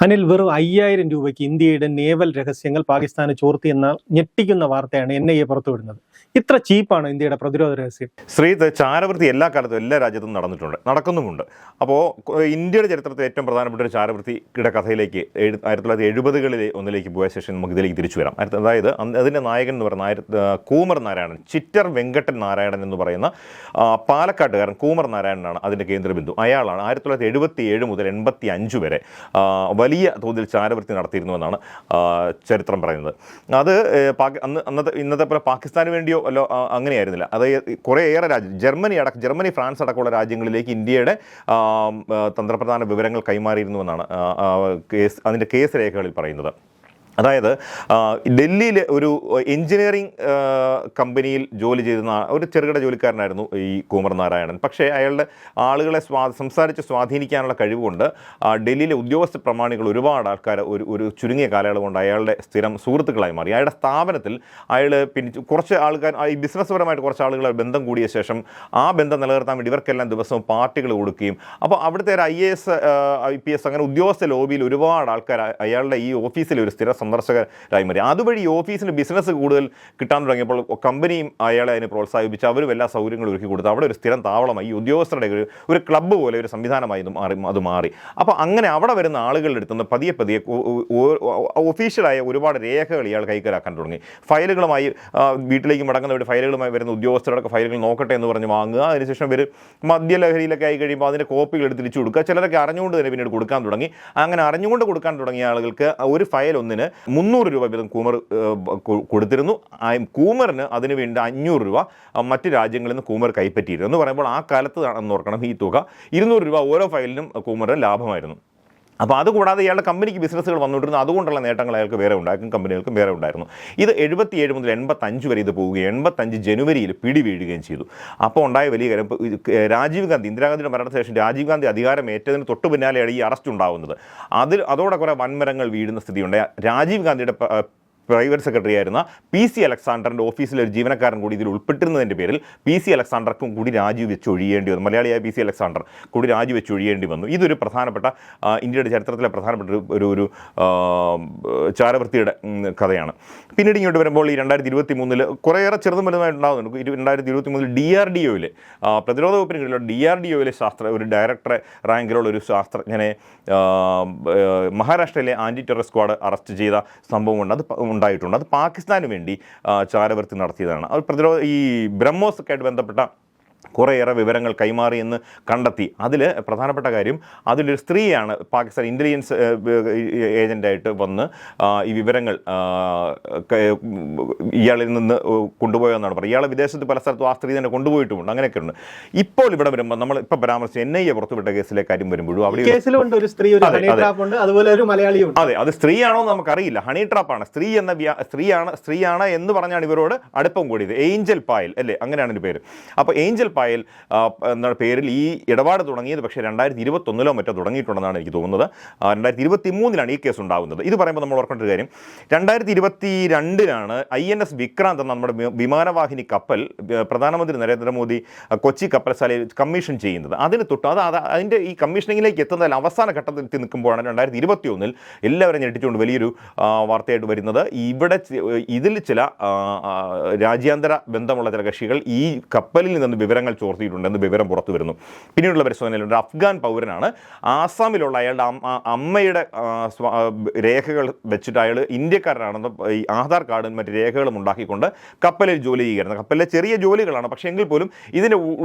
അനിൽ, വെറും 5000 രൂപയ്ക്ക് ഇന്ത്യയുടെ നേവൽ രഹസ്യങ്ങൾ പാകിസ്ഥാന് ചോർത്തിയെന്ന ഞെട്ടിക്കുന്ന വാർത്തയാണ് NIA പുറത്തുവിടുന്നത്. ഇത്ര ചീപ്പാണ് ഇന്ത്യയുടെ പ്രതിരോധ രഹസ്യം. ശ്രീത്, ചാരവൃത്തി എല്ലാ കാലത്തും എല്ലാ രാജ്യത്തും നടക്കുന്നുമുണ്ട്. അപ്പോൾ ഇന്ത്യയുടെ ചരിത്രത്തിൽ ഏറ്റവും പ്രധാനപ്പെട്ട ഒരു ചാരവൃത്തിയുടെ കഥയിലേക്ക് 1970കളിലെ ഒന്നിലേക്ക് പോയ ശേഷം നമുക്ക് ഇതിലേക്ക് തിരിച്ചു വരാം. അതായത് അതിൻ്റെ നായകൻ എന്ന് പറയുന്ന കൂമർ നാരായണൻ, ചിറ്റർ വെങ്കട്ടൻ നാരായണൻ എന്ന് പറയുന്ന പാലക്കാട്ടുകാരൻ കൂമർ നാരായണനാണ് അതിൻ്റെ കേന്ദ്രബിന്ദു. അയാളാണ് 1977 മുതൽ 85 വരെ വലിയ തോതിൽ ചാരവൃത്തി നടത്തിയിരുന്നുവെന്നാണ് ചരിത്രം പറയുന്നത്. അത് ഇന്നത്തെ പോലെ പാകിസ്ഥാന് വേണ്ടിയോ അല്ലോ അങ്ങനെയായിരുന്നില്ല. അത് കുറേയേറെ ജർമ്മനി, ഫ്രാൻസ് അടക്കമുള്ള രാജ്യങ്ങളിലേക്ക് ഇന്ത്യയുടെ തന്ത്രപ്രധാന വിവരങ്ങൾ കൈമാറിയിരുന്നുവെന്നാണ് അതിൻ്റെ കേസ് രേഖകളിൽ പറയുന്നത്. അതായത് ഡൽഹിയിൽ ഒരു എഞ്ചിനീയറിംഗ് കമ്പനിയിൽ ജോലി ചെയ്തിരുന്ന ഒരു ചെറുകിട ജോലിക്കാരനായിരുന്നു ഈ കൂമർ നാരായണൻ. പക്ഷേ അയാളുടെ ആളുകളെ സംസാരിച്ച് സ്വാധീനിക്കാനുള്ള കഴിവുകൊണ്ട് ഡൽഹിയിലെ ഉദ്യോഗസ്ഥ പ്രമാണികൾ ഒരുപാട് ആൾക്കാർ ഒരു ചുരുങ്ങിയ കാലയളവ് കൊണ്ട് അയാളുടെ സ്ഥിരം സുഹൃത്തുക്കളായി മാറി. അയാളുടെ സ്ഥാപനത്തിൽ അയാൾ പിന്നെ കുറച്ച് ആൾക്കാർ ഈ ബിസിനസ്സുപരമായിട്ട് കുറച്ച് ആളുകളെ ബന്ധം കൂടിയ ശേഷം ആ ബന്ധം നിലനിർത്താൻ വേണ്ടി ഇവർക്കെല്ലാം ദിവസവും പാർട്ടികൾ കൊടുക്കുകയും, അപ്പോൾ അവിടുത്തെ ഒരു IAS IPS അങ്ങനെ ഉദ്യോഗസ്ഥ ലോബിയിൽ ഒരുപാട് ആൾക്കാർ അയാളുടെ ഈ ഓഫീസിൽ ഒരു സ്ഥിര സന്ദർശകരായി മാറി. അതുവഴി ഈ ഓഫീസിന് ബിസിനസ് കൂടുതൽ കിട്ടാൻ തുടങ്ങിയപ്പോൾ കമ്പനിയും അയാളെ അതിനെ പ്രോത്സാഹിപ്പിച്ച് അവരും എല്ലാ സൗകര്യങ്ങളും ഒരുക്കി കൊടുത്തു. അവിടെ ഒരു സ്ഥിരം താവളമായി, ഈ ഉദ്യോഗസ്ഥരുടെ ഒരു ക്ലബ്ബ് പോലെ ഒരു സംവിധാനമായി അത് മാറി. അപ്പോൾ അങ്ങനെ അവിടെ വരുന്ന ആളുകളുടെ അടുത്തുനിന്ന് പതിയെ ഒഫീഷ്യലായ ഒരുപാട് രേഖകൾ ഇയാൾ കൈക്കലാക്കാൻ തുടങ്ങി. ഫയലുകളുമായി വീട്ടിലേക്ക് മടങ്ങുന്ന ഫയലുകളുമായി വരുന്ന ഉദ്യോഗസ്ഥരുടെ ഫയലുകൾ നോക്കട്ടെ എന്ന് പറഞ്ഞ് വാങ്ങുക. അതിനുശേഷം ഇവർ മദ്യലഹരിയിലൊക്കെ ആയി കഴിയുമ്പോൾ അതിൻ്റെ കോപ്പികൾ എടുത്ത് തിരിച്ചു കൊടുക്കുക. ചിലരൊക്കെ അറിഞ്ഞുകൊണ്ട് തന്നെ പിന്നീട് കൊടുക്കാൻ തുടങ്ങി. അങ്ങനെ അറിഞ്ഞുകൊണ്ട് കൊടുക്കാൻ തുടങ്ങിയ ആളുകൾക്ക് ഒരു ഫയൽ ഒന്നിന് 300 രൂപ വീതം കൂമർ കൊടുത്തിരുന്നു. കൂമറിന് അതിന് വേണ്ടി 500 രൂപ മറ്റ് രാജ്യങ്ങളിൽ നിന്ന് കൂമർ കൈപ്പറ്റിയിരുന്നു എന്ന് പറയുമ്പോൾ ആ കാലത്ത് ആണെന്ന് ഓർക്കണം, ഈ തുക 200 രൂപ ഓരോ ഫയലിനും കൂമറിന് ലാഭമായിരുന്നു. അപ്പോൾ അതുകൂടാതെ ഇയാളുടെ കമ്പനിക്ക് ബിസിനസ്സുകൾ വന്നുകൊണ്ടിരുന്നു. അതുകൊണ്ടുള്ള നേട്ടങ്ങൾ അയാൾക്ക് വേറെ ഉണ്ടാക്കും, കമ്പനികൾക്കും വേറെ ഉണ്ടായിരുന്നു. ഇത് 77 മുതൽ 85 വരെ ഇത് പോവുകയും 85 ജനുവരിയിൽ പിടിവീഴുകയും ചെയ്തു. അപ്പോൾ ഉണ്ടായ വലിയ കാര്യം, രാജീവ് ഗാന്ധി, ഇന്ദിരാഗാന്ധിയുടെ മരണത്തിന് ശേഷം രാജീവ് ഗാന്ധി അധികാരം ഏറ്റതിന് തൊട്ട് പിന്നാലെയാണ് ഈ അറസ്റ്റ് ഉണ്ടാകുന്നത്. അതോടെ കുറേ വൻമരങ്ങൾ വീഴുന്ന സ്ഥിതിയുണ്ട്. രാജീവ് ഗാന്ധിയുടെ പ്രൈവറ്റ് സെക്രട്ടറി ആയിരുന്ന PC അലക്സാണ്ടറിൻ്റെ ഓഫീസിലെ ഒരു ജീവനക്കാരൻ കൂടി ഇതിൽ ഉൾപ്പെട്ടിരുന്നതിൻ്റെ പേരിൽ PC അലക്സാണ്ടർക്കും കൂടി രാജിവെച്ച് ഒഴിയേണ്ടി വന്നു. മലയാളിയായ PC അലക്സാണ്ടർ കൂടി രാജിവെച്ച് ഒഴിയേണ്ടി വന്നു. ഇതൊരു പ്രധാനപ്പെട്ട ഇന്ത്യയുടെ ചരിത്രത്തിലെ പ്രധാനപ്പെട്ട ഒരു ചാരവൃത്തിയുടെ കഥയാണ്. പിന്നീട് ഇങ്ങോട്ട് വരുമ്പോൾ ഈ 2023 കുറേയേറെ ചെറുതും വലുതായിട്ടുണ്ടാകുന്നുണ്ട്. 2023 DRDOയിൽ പ്രതിരോധ വകുപ്പിന് കീഴിലുള്ള DRDOയിലെ ഒരു ഡയറക്ടറെ റാങ്കിലുള്ള ഒരു ശാസ്ത്രജ്ഞനെ മഹാരാഷ്ട്രയിലെ ആൻറ്റി ടെറർ സ്ക്വാഡ് അറസ്റ്റ് ചെയ്ത സംഭവമുണ്ട്. അത് ഉണ്ടായിട്ടുണ്ട്. അത് പാകിസ്ഥാന് വേണ്ടി ചാരവൃത്തി നടത്തിയതാണ്. അത് ഈ ബ്രഹ്മോസ് ഒക്കെ ആയിട്ട് ബന്ധപ്പെട്ട കുറേയേറെ വിവരങ്ങൾ കൈമാറിയെന്ന് കണ്ടെത്തി. അതിൽ പ്രധാനപ്പെട്ട കാര്യം, അതിലൊരു സ്ത്രീയാണ് പാകിസ്ഥാൻ ഇൻ്റലിജൻസ് ഏജൻ്റായിട്ട് വന്ന് ഈ വിവരങ്ങൾ ഇയാളിൽ നിന്ന് കൊണ്ടുപോയെന്നാണ് പറയുന്നത്. ഇയാളെ വിദേശത്ത് പല സ്ഥലത്തും ആ സ്ത്രീ തന്നെ കൊണ്ടുപോയിട്ടുമുണ്ട്. അങ്ങനെയൊക്കെ ഉണ്ട്. ഇപ്പോൾ ഇവിടെ വരുമ്പോൾ നമ്മൾ ഇപ്പോൾ പരാമർശിച്ച NIA പുറത്തുവിട്ട കേസിലെ കാര്യം വരുമ്പോഴും അവിടെ അതെ, അത് സ്ത്രീയാണോ എന്ന് നമുക്കറിയില്ല. ഹണി ട്രാപ്പാണ്. സ്ത്രീയാണ് എന്ന് പറഞ്ഞാണ് ഇവരോട് അടുപ്പം കൂടിയത്. ഏഞ്ചൽ പായൽ അല്ലേ, അങ്ങനെയാണ് എൻ്റെ പേര്. അപ്പോൾ ഏഞ്ചൽ പായൽ എന്ന പേരിൽ ഈ ഇടപാട് തുടങ്ങിയത് പക്ഷേ 2021 മറ്റോ തുടങ്ങിയിട്ടുണ്ടെന്നാണ് എനിക്ക് തോന്നുന്നത്. 2023 ഈ കേസ് ഉണ്ടാകുന്നത്. ഇത് പറയുമ്പോൾ നമ്മൾ ഓർക്കേണ്ട ഒരു കാര്യം, 2022 INS വിക്രാന്ത് എന്ന നമ്മുടെ വിമാനവാഹിനി കപ്പൽ പ്രധാനമന്ത്രി നരേന്ദ്രമോദി കൊച്ചി കപ്പൽശാലയിൽ കമ്മീഷൻ ചെയ്യുന്നത്. അതിന് തൊട്ട് അതിൻ്റെ ഈ കമ്മീഷനിങ്ങിലേക്ക് എത്തുന്നതിൽ അവസാന ഘട്ടത്തിൽ എത്തി നിൽക്കുമ്പോഴാണ് 2021 എല്ലാവരും ഞെട്ടിച്ചുകൊണ്ട് വലിയൊരു വാർത്തയായിട്ട് വരുന്നത്. ഇതിൽ ചില രാജ്യാന്തര ബന്ധമുള്ള ചില കക്ഷികൾ ഈ കപ്പലിൽ നിന്ന് വിവരങ്ങൾ ചോർത്തിയിട്ടുണ്ടെന്ന് വിവരം പുറത്തു വരുന്നു. പിന്നീടുള്ള പരിശോധനയിലുണ്ട് അഫ്ഗാൻ പൗരനാണ്. ആസാമിലുള്ള അയാളുടെ അമ്മയുടെ രേഖകൾ വെച്ചിട്ട് അയാൾ ഇന്ത്യക്കാരനാണെന്ന് ഈ ആധാർ കാർഡും മറ്റ് രേഖകളും ഉണ്ടാക്കിക്കൊണ്ട് കപ്പലിൽ ജോലി ചെയ്യുകയായിരുന്നു. കപ്പലിലെ ചെറിയ ജോലികളാണ്, പക്ഷേ എങ്കിൽ പോലും ഇതിൻ്റെ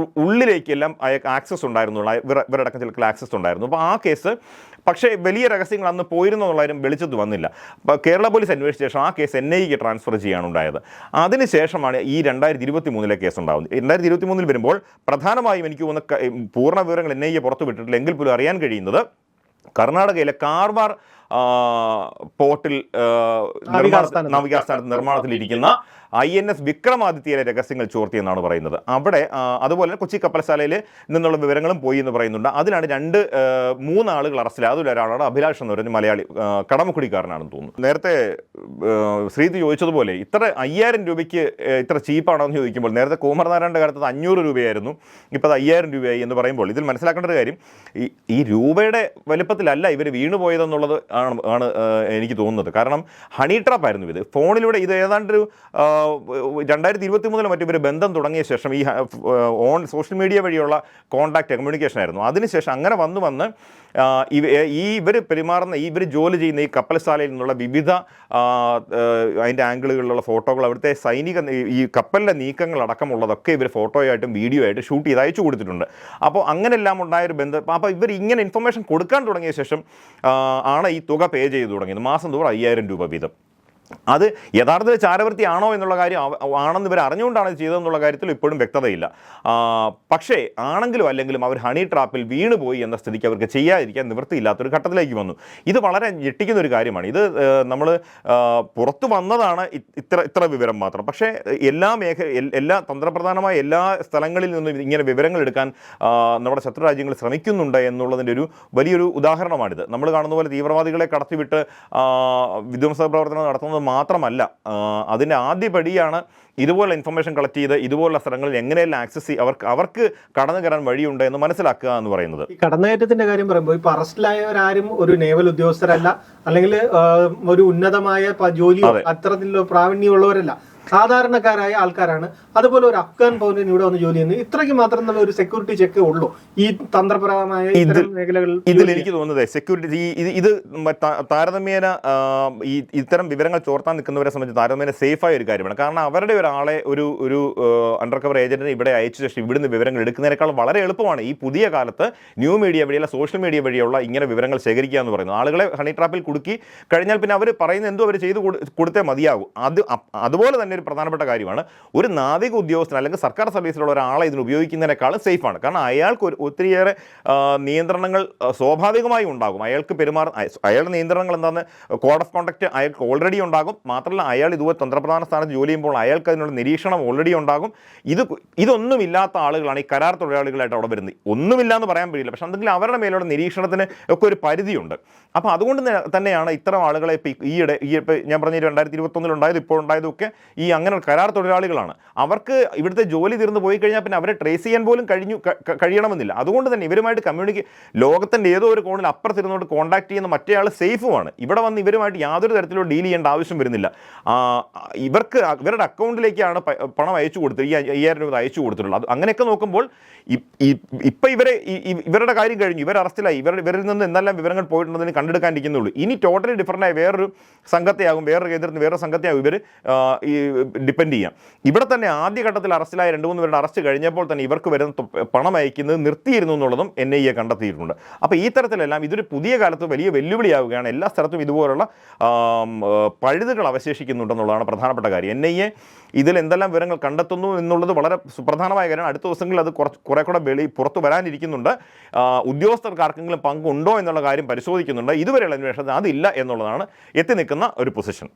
ഉള്ളിലേക്കെല്ലാം അയാൾക്ക് ആക്സസ് ഉണ്ടായിരുന്നു, ഇവരടക്കം ചില ആക്സസ് ഉണ്ടായിരുന്നു. അപ്പോൾ ആ കേസ് പക്ഷേ വലിയ രഹസ്യങ്ങൾ അന്ന് പോയിരുന്നു എന്നുള്ളതിനും വെളിച്ചത്ത് വന്നില്ല. അപ്പോൾ കേരള പോലീസ് അന്വേഷിച്ച ശേഷം ആ കേസ് NIAക്ക് ട്രാൻസ്ഫർ ചെയ്യാനുണ്ടായത്. അതിനുശേഷമാണ് ഈ 2023 കേസ് ഉണ്ടാകുന്നത്. 2023 വരുമ്പോൾ പ്രധാനമായും എനിക്ക് തോന്നുന്ന പൂർണ്ണ വിവരങ്ങൾ NIA പുറത്തു വിട്ടിട്ടില്ല. എങ്കിൽ പോലും അറിയാൻ കഴിയുന്നത് കർണാടകയിലെ കാർവാർ പോർട്ടിൽ നാവികാസ്ഥാനത്ത് നിർമ്മാണത്തിലിരിക്കുന്ന INS വിക്രമാദിത്യയിലെ രഹസ്യങ്ങൾ ചോർത്തിയെന്നാണ് പറയുന്നത്. അവിടെ അതുപോലെ കൊച്ചി കപ്പൽശാലയിൽ നിന്നുള്ള വിവരങ്ങളും പോയി എന്ന് പറയുന്നുണ്ട്. അതിലാണ് 3 ആളുകൾ അറസ്റ്റിലായത്. അതിലൊരാളാണ് അഭിലാഷ് എന്ന് പറയുന്ന മലയാളി, കടമക്കുടിക്കാരനാണെന്ന് തോന്നുന്നു. നേരത്തെ ശ്രീത് ചോദിച്ചതുപോലെ ഇത്ര 5000 രൂപയ്ക്ക് ഇത്ര ചീപ്പാണോ എന്ന് ചോദിക്കുമ്പോൾ, നേരത്തെ കൂമർ നാരായണൻ്റെ കാലത്ത് 500 രൂപയായിരുന്നു, ഇപ്പോൾ അത് 5000 രൂപയായി എന്ന് പറയുമ്പോൾ ഇതിൽ മനസ്സിലാക്കേണ്ട ഒരു കാര്യം, ഈ രൂപയുടെ വലുപ്പത്തിലല്ല ഇവർ വീണുപോയതെന്നുള്ളത് ആണ് എനിക്ക് തോന്നുന്നത്. കാരണം ഹണി ട്രാപ്പ് ആയിരുന്നു ഇത്. ഫോണിലൂടെ ഇത് ഏതാണ്ടൊരു 2023 മറ്റു ഇവർ ബന്ധം തുടങ്ങിയ ശേഷം ഈ സോഷ്യൽ മീഡിയ വഴിയുള്ള കോൺടാക്ട് കമ്മ്യൂണിക്കേഷൻ ആയിരുന്നു. അതിനുശേഷം അങ്ങനെ വന്ന് ഇവർ പെരുമാറുന്ന ഇവർ ജോലി ചെയ്യുന്ന ഈ കപ്പൽശാലയിൽ നിന്നുള്ള വിവിധ അതിൻ്റെ ആംഗിളുകളിലുള്ള ഫോട്ടോകൾ, അവിടുത്തെ സൈനിക ഈ കപ്പലിൻ്റെ നീക്കങ്ങളടക്കമുള്ളതൊക്കെ ഇവർ ഫോട്ടോയായിട്ടും വീഡിയോ ആയിട്ട് ഷൂട്ട് ചെയ്ത് അയച്ചു കൊടുത്തിട്ടുണ്ട്. അപ്പോൾ അങ്ങനെല്ലാം ഉണ്ടായൊരു ബന്ധം. അപ്പോൾ ഇവർ ഇങ്ങനെ ഇൻഫർമേഷൻ കൊടുക്കാൻ തുടങ്ങിയ ശേഷം ആണ് ഈ തുക പേ ചെയ്ത് തുടങ്ങിയത്. മാസം തോറും 5000 രൂപ വീതം. അത് യഥാർത്ഥത്തിൽ ചാരവൃത്തി ആണോ എന്നുള്ള കാര്യം ആണെന്ന് ഇവർ അറിഞ്ഞുകൊണ്ടാണ് ചെയ്തതെന്നുള്ള കാര്യത്തിൽ ഇപ്പോഴും വ്യക്തതയില്ല. പക്ഷേ ആണെങ്കിലും അല്ലെങ്കിലും അവർ ഹണി ട്രാപ്പിൽ വീണുപോയി എന്ന സ്ഥിതിക്ക് അവർക്ക് ചെയ്യാതിരിക്കാൻ നിവൃത്തിയില്ലാത്തൊരു ഘട്ടത്തിലേക്ക് വന്നു. ഇത് വളരെ ഞെട്ടിക്കുന്ന ഒരു കാര്യമാണ്. ഇത് നമ്മൾ പുറത്തു വന്നതാണ് ഇത്ര വിവരം മാത്രം. പക്ഷേ എല്ലാ തന്ത്രപ്രധാനമായ എല്ലാ സ്ഥലങ്ങളിൽ നിന്നും ഇങ്ങനെ വിവരങ്ങൾ എടുക്കാൻ നമ്മുടെ ശത്രു രാജ്യങ്ങൾ ശ്രമിക്കുന്നുണ്ട് എന്നുള്ളതിൻ്റെ ഒരു വലിയൊരു ഉദാഹരണമാണിത്. നമ്മൾ കാണുന്ന പോലെ തീവ്രവാദികളെ കടത്തിവിട്ട് വിധ്വംസ പ്രവർത്തനം നടത്തുന്നത് മാത്രമല്ല, അതിൻ്റെ ആദ്യപടിയാണ് ഇതുപോലെ ഇൻഫർമേഷൻ കളക്ട് ചെയ്ത് ഇതുപോലുള്ള സ്ഥലങ്ങളിൽ എങ്ങനെയെല്ലാം ആക്സസ് അവർക്ക് കടന്നു കയറാൻ വഴിയുണ്ട് എന്ന് മനസ്സിലാക്കുക എന്ന് പറയുന്നത്. ഈ കടന്നുകയറ്റത്തിന്റെ കാര്യം പറയുമ്പോൾ ഇപ്പൊ അറസ്റ്റിലായവരാരും ഒരു നേവൽ ഉദ്യോഗസ്ഥരല്ല, അല്ലെങ്കിൽ ഒരു ഉന്നതമായ ജോലിയോ അത്തരത്തിലുള്ള പ്രാവീണ്യമുള്ളവരല്ല, സാധാരണക്കാരായ ആൾക്കാരാണ്. അതുപോലെ ഒരു അഫ്ഗാൻ പൗരൻ ഇവിടെ വന്ന് ജോലി ചെയ്യുന്നത്. ഇത്രയ്ക്ക് മാത്രം നല്ല ഒരു സെക്യൂരിറ്റി ചെക്ക് ഉള്ളൂ ഈ തന്ത്രപരമായ മേഖലകളിൽ. ഇതിൽ എനിക്ക് തോന്നുന്നത് സെക്യൂരിറ്റി ഇത് താരതമ്യേന ഇത്തരം വിവരങ്ങൾ ചോർത്താൻ നിൽക്കുന്നവരെ സംബന്ധിച്ച് താരതമ്യേന സേഫായ ഒരു കാര്യമാണ്. കാരണം അവരുടെ ഒരാളെ ഒരു അണ്ടർ കവർ ഏജന്റിനെ ഇവിടെ അയച്ച ശേഷം ഇവിടുന്ന് വിവരങ്ങൾ എടുക്കുന്നതിനേക്കാൾ വളരെ എളുപ്പമാണ് ഈ പുതിയ കാലത്ത് ന്യൂ മീഡിയ വഴിയുള്ള സോഷ്യൽ മീഡിയ വഴിയുള്ള ഇങ്ങനെ വിവരങ്ങൾ ശേഖരിക്കുക എന്ന് പറയുന്നത്. ആളുകളെ ഹണി ട്രാപ്പിൽ കുടുക്കി കഴിഞ്ഞാൽ പിന്നെ അവർ പറയുന്ന എന്തോ അവർ ചെയ്ത് കൊടുത്തേ മതിയാകും. അതുപോലെ തന്നെ ഒരു പ്രധാനപ്പെട്ട കാര്യമാണ്, ഒരു നാവിക ഉദ്യോഗസ്ഥൻ അല്ലെങ്കിൽ സർക്കാർ സർവീസിലുള്ള ഒരാളെ ഇതിന് ഉപയോഗിക്കുന്നതിനേക്കാളും സേഫാണ്. കാരണം അയാൾക്ക് ഒത്തിരിയേറെ നിയന്ത്രണങ്ങൾ സ്വാഭാവികമായും ഉണ്ടാകും. അയാളുടെ നിയന്ത്രണങ്ങൾ എന്താണെന്ന് കോഡ് ഓഫ് കോണ്ടക്ട് അയാൾക്ക് ഓൾറെഡി ഉണ്ടാകും. മാത്രമല്ല അയാൾ ഇതുപോലെ തന്ത്രപ്രധാന സ്ഥാനത്ത് ജോലി ചെയ്യുമ്പോൾ അയാൾക്ക് അതിനുള്ള നിരീക്ഷണം ഓൾറെഡി ഉണ്ടാകും. ഇതൊന്നുമില്ലാത്ത ആളുകളാണ് ഈ കരാർ തൊഴിലാളികളായിട്ട് അവിടെ വരുന്നത്. ഒന്നുമില്ല എന്ന് പറയാൻ പറ്റില്ല, പക്ഷെ എന്തെങ്കിലും അവരുടെ മേലുള്ള നിരീക്ഷണത്തിന് ഒക്കെ ഒരു പരിധിയുണ്ട്. അപ്പോൾ അതുകൊണ്ട് തന്നെയാണ് ഇത്തരം ആളുകളെ ഈയിടെ ഞാൻ പറഞ്ഞ 2021 ഉണ്ടായത് ഇപ്പോൾ ഉണ്ടായതും ഒക്കെ ഈ അങ്ങനെ കരാർ തൊഴിലാളികളാണ്. അവർക്ക് ഇവിടുത്തെ ജോലി തീർന്നു പോയി കഴിഞ്ഞാൽ പിന്നെ അവരെ ട്രേസ് ചെയ്യാൻ പോലും കഴിയണമെന്നില്ല. അതുകൊണ്ട് തന്നെ ഇവരുമായിട്ട് ലോകത്തിൻ്റെ ഏതോ ഒരു കോണിൽ അപ്പുറത്തിരുന്നോട്ട് കോൺടാക്ട് ചെയ്യുന്ന മറ്റേയാൾ സേഫുമാണ്. ഇവിടെ വന്ന് ഇവരുമായിട്ട് യാതൊരു തരത്തിലുള്ള ഡീൽ ചെയ്യേണ്ട ആവശ്യം വരുന്നില്ല. ഇവരുടെ അക്കൗണ്ടിലേക്കാണ് പണം അയച്ചു കൊടുത്തത്, ഈ 5000 രൂപ അയച്ചു കൊടുത്തിട്ടുള്ളത്. അങ്ങനെയൊക്കെ നോക്കുമ്പോൾ ഇപ്പം ഇവരുടെ കാര്യം കഴിഞ്ഞു, ഇവർ അറസ്റ്റിലായി, ഇവരിൽ നിന്ന് എന്തെല്ലാം വിവരങ്ങൾ പോയിട്ടുണ്ടെന്ന് കണ്ടെടുക്കാനിരിക്കുന്നുള്ളൂ. ഇനി ടോട്ടലി ഡിഫറൻ്റായ വേറൊരു സംഘത്തെയാകും, വേറൊരു കേന്ദ്രത്തിൽ വേറൊരു സംഘത്തെയാകും ഇവർ ഡിപ്പെൻഡ് ചെയ്യാം. ഇവിടെ തന്നെ ആദ്യഘട്ടത്തിൽ അറസ്റ്റിലായ 2-3 പേരുടെ അറസ്റ്റ് കഴിഞ്ഞപ്പോൾ തന്നെ ഇവർക്ക് വരുന്ന പണം അയക്കുന്നത് നിർത്തിയിരുന്നു എന്നുള്ളതും NIA കണ്ടെത്തിയിട്ടുണ്ട്. അപ്പോൾ ഈ തരത്തിലെല്ലാം ഇതൊരു പുതിയ കാലത്ത് വലിയ വെല്ലുവിളിയാവുകയാണ്. എല്ലാ സ്ഥലത്തും ഇതുപോലുള്ള പഴുതുകൾ അവശേഷിക്കുന്നുണ്ടെന്നുള്ളതാണ് പ്രധാനപ്പെട്ട കാര്യം. NIA ഇതിൽ എന്തെല്ലാം വിവരങ്ങൾ കണ്ടെത്തുന്നു എന്നുള്ളത് വളരെ സുപ്രധാനമായ കാര്യമാണ്. അടുത്ത ദിവസങ്ങളിൽ അത് കുറെ കൂടെ പുറത്തു വരാനിരിക്കുന്നുണ്ട്. ഉദ്യോഗസ്ഥർക്ക് ആർക്കെങ്കിലും പങ്കുണ്ടോ എന്നുള്ള കാര്യം പരിശോധിക്കുന്നുണ്ട്. ഇതുവരെയുള്ള അന്വേഷണത്തിൽ അതില്ല എന്നുള്ളതാണ് എത്തി നിൽക്കുന്ന ഒരു പൊസിഷൻ.